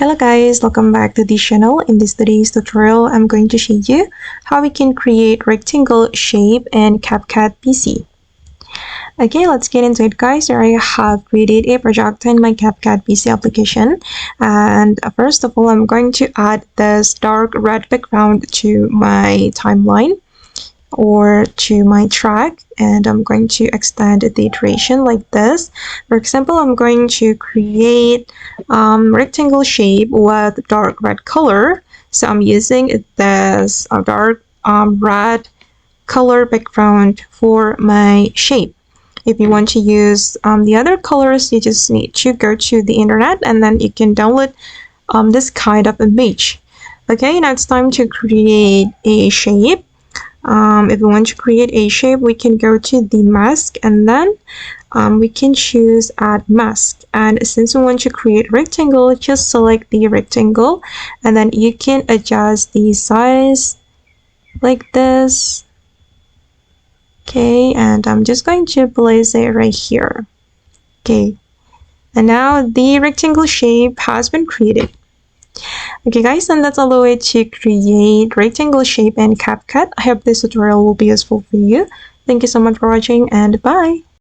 Hello guys, welcome back to the channel. In this today's tutorial, I'm going to show you how we can create rectangle shape in CapCut PC. Okay, let's get into it guys. Here I have created a project in my CapCut PC application. And first of all, I'm going to add this dark red background to my timeline or to my track, and I'm going to extend the duration like this. For example, I'm going to create rectangle shape with dark red color, so I'm using this dark red color background for my shape. If you want to use the other colors, you just need to go to the internet and then you can download this kind of image. Okay, now it's time to create a shape. If we want to create a shape, we can go to the mask and then we can choose add mask. And since we want to create rectangle, just select the rectangle and then you can adjust the size like this. Okay, and I'm just going to place it right here. Okay, and now the rectangle shape has been created. Okay guys, and that's all the way to create rectangle shape in CapCut. I hope this tutorial will be useful for you. Thank you so much for watching and bye!